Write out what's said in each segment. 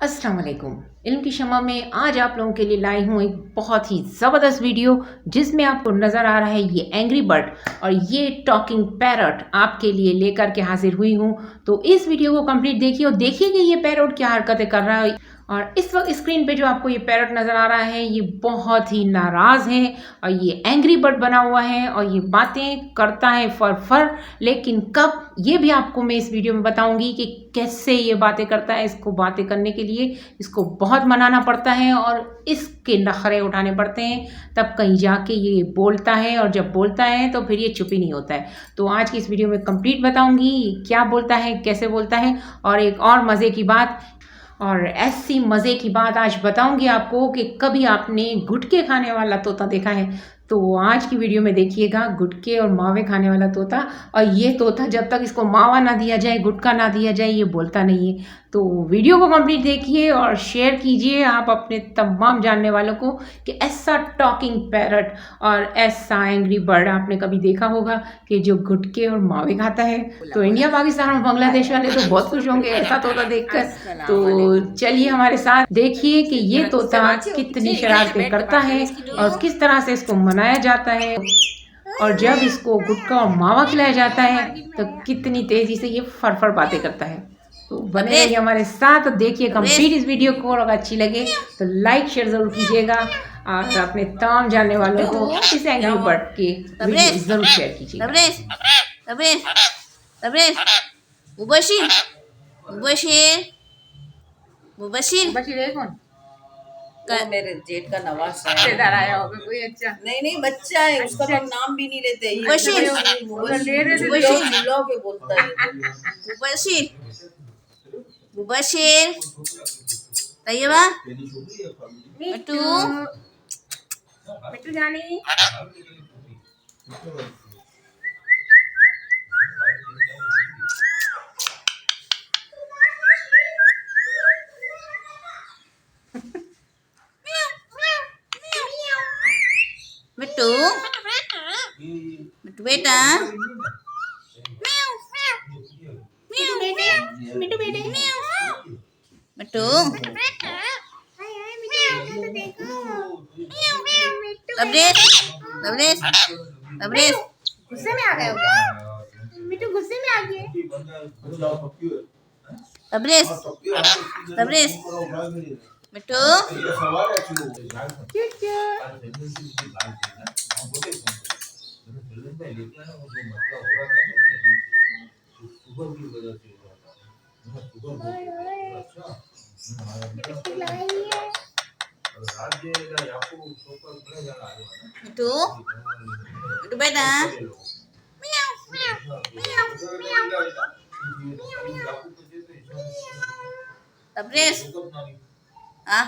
अस्सलाम वालेकुम। इल्म की शम्मा में आज आप लोगों के लिए लाई हूँ एक बहुत ही ज़बरदस्त वीडियो जिसमें आपको नज़र आ रहा है ये एंग्री बर्ड और ये टॉकिंग पैरट आपके लिए लेकर के हाजिर हुई हूँ। तो इस वीडियो को कंप्लीट देखिए और देखिए कि ये पैरट क्या हरकतें कर रहा है। और इस वक्त स्क्रीन पे जो आपको ये पैरट नज़र आ रहा है ये बहुत ही नाराज़ है और ये एंग्री बर्ड बना हुआ है और ये बातें करता है फर लेकिन कब ये भी आपको मैं इस वीडियो में बताऊंगी कि कैसे ये बातें करता है। इसको बातें करने के लिए इसको बहुत मनाना पड़ता है और इसके नखरे उठाने पड़ते हैं तब कहीं जाके ये बोलता है और जब बोलता है तो फिर ये चुप ही नहीं होता है। तो आज की इस वीडियो में कंप्लीट बताऊंगी क्या बोलता है, कैसे बोलता है। और एक और मज़े की बात, और ऐसी मज़े की बात आज बताऊंगी आपको कि कभी आपने गुटके खाने वाला तोता देखा है तो आज की वीडियो में देखिएगा गुटके और मावे खाने वाला तोता। और ये तोता जब तक इसको मावा ना दिया जाए, गुटका ना दिया जाए, ये बोलता नहीं है। तो वीडियो को कंप्लीट देखिए और शेयर कीजिए आप अपने तमाम जानने वालों को कि ऐसा टॉकिंग पैरट और ऐसा एंग्री बर्ड आपने कभी देखा होगा कि जो गुटके और मावे खाता है। तो इंडिया, पाकिस्तान और बांग्लादेश वाले तो बहुत खुश होंगे ऐसा तोता देखकर। तो चलिए हमारे साथ देखिए कि ये तोता कितनी शरारतें करता है और किस तरह से इसको मनाया जाता है और जब इसको गुटखा और मावा खिलाया जाता है तो कितनी तेजी से ये फर बातें करता है। तो बने रहिए हमारे साथ, देखिए कंप्लीट इस वीडियो को और अगर अच्छी लगे तो लाइक शेयर जरूर कीजिएगा और अपने तमाम जानने वालों को इस एंग्री बर्ड के वीडियो जरूर शेयर कीजिएगा। मुबशीर मुबशीर मुबशीर कौन मेरे जेठ का नवाज रिश्तेदार आया होगा कोई? अच्छा नहीं बच्चा है उसका तो हम नाम भी नहीं लेते। मुबशीर के बोलता है मुबशीर मुबशीर तैयबा मिट्टू मिट्टू जानी मिट्टू मिट्टू बेटा मिट्टू बेटे मिट्टू तबरेज तबरेज तबरेज गुस्से में आ गए हो क्या? मिट्टू गुस्से में आ गए। तबरेज तबरेज मिट्टू मिट्टू मिट्टू बेटा तबरेज हाँ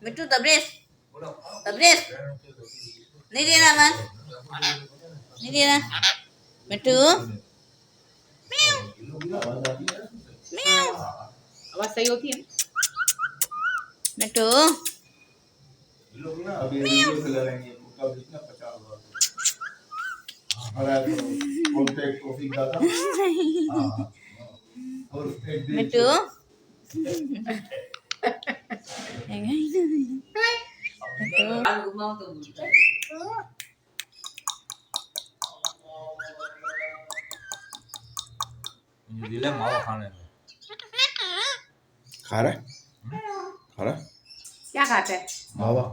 मिट्टू तबरेज तबरेज नहीं देना मन नहीं देना मिट्टू आवाज सही होती है। मिट्टू मिट्टू दिले मावा खाने में खा रहा है क्या खाता है? मावा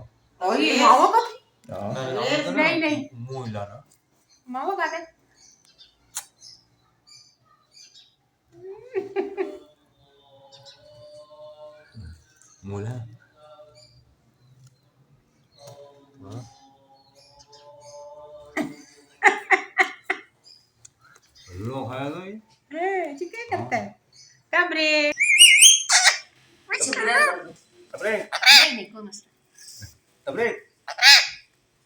और ये मावा खाता हाँ। है? नहीं नहीं मुंह हिलाना मावा खाता है। मुंह हिला लो खाया तो ये क्या करता है? तबरे नहीं कोई मसला।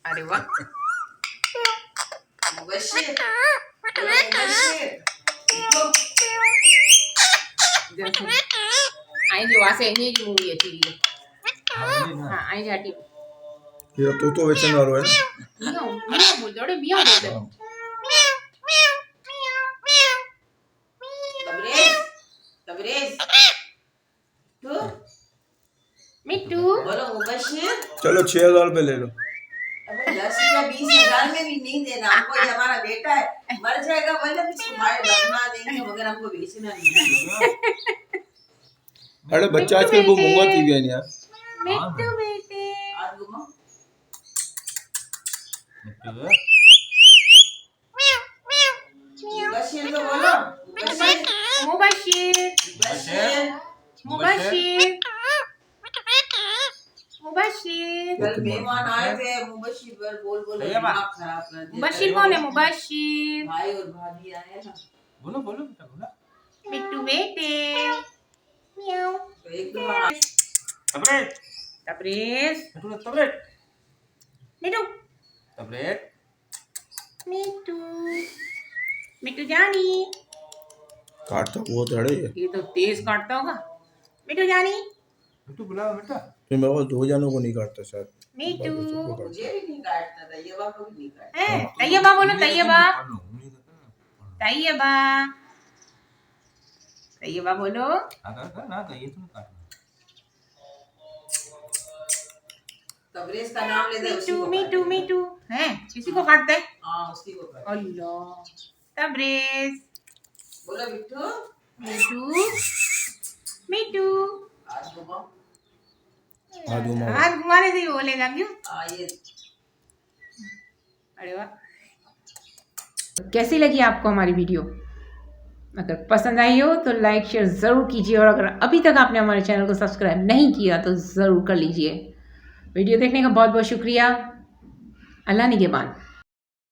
अरे वाह मुबशीर आएंगे वहां से ये की मूवी अच्छी है। हाँ आएंगे हटी ये तो वेचन वालों है ना मियाओ मियाओ बोल दो, मियाओ बोल दो। तबरेज मुबशिर चलो 6,000 रुपये ले लो। अबे 10 या 20,000 में भी नहीं देना हमको, ये हमारा बेटा है, मर जाएगा बोले हम इसको बाहर दफना देंगे मगर हमको बेचना नहीं। अरे बच्चा आजकल वो मूंगा थी गया यार। मिट्टू बेटे आज घुमाओ मिट्टू मुबशिर तो बोलो मुबशिर मुबशिर मुबशिर मुबशिर मुबशिर कल मेहमान आए थे, मुबशिर पर बोल बोल सही है बात। दिमाग खराब कर दिया। मुबशिर कौन है? मुबशिर भाई और भाभी आए ना, बोलो बोलो बेटा बोलो। मिट्टू बेटे म्याऊ तो एक दो बार तबरेज तबरेज मिट्टू तबरेज मिट्टू तबरेज मिट्टू मिट्टू जानी। काटता बहुत अड़े है। ये तो तेज काटता होगा। मिट्टू जानी मिट्टू बुलाओ बेटा। फिर मेरे को 2 जानों को नहीं काटता शायद। मिट्टू मुझे भी नहीं काटता था, ये बात को भी नहीं काटता। है तैयबा बोलो तैयबा पढ़ लो, उंगली तो करना। तैयबा तैयबा बोलो। कर ना तो ये तुम काटना। तबरेज का नाम लेते हैं, उसी मिट्टू को मिट्टू काटते हैं। मिट्टू है किसी को काटता है? हाँ उसी को काटते हैं। अल्लाह तबरेज बोलो बिट्टू मिट्टू मिट्टू आज घुमाओ। हाथ घुमाओ। हाथ घुमाने से ही बोलेगा क्यों? ये अरे वाह। कैसी लगी आपको हमारी वीडियो? अगर पसंद आई हो तो लाइक शेयर ज़रूर कीजिए और अगर अभी तक आपने हमारे चैनल को सब्सक्राइब नहीं किया तो ज़रूर कर लीजिए। वीडियो देखने का बहुत बहुत शुक्रिया। अल्लाह निगहबान।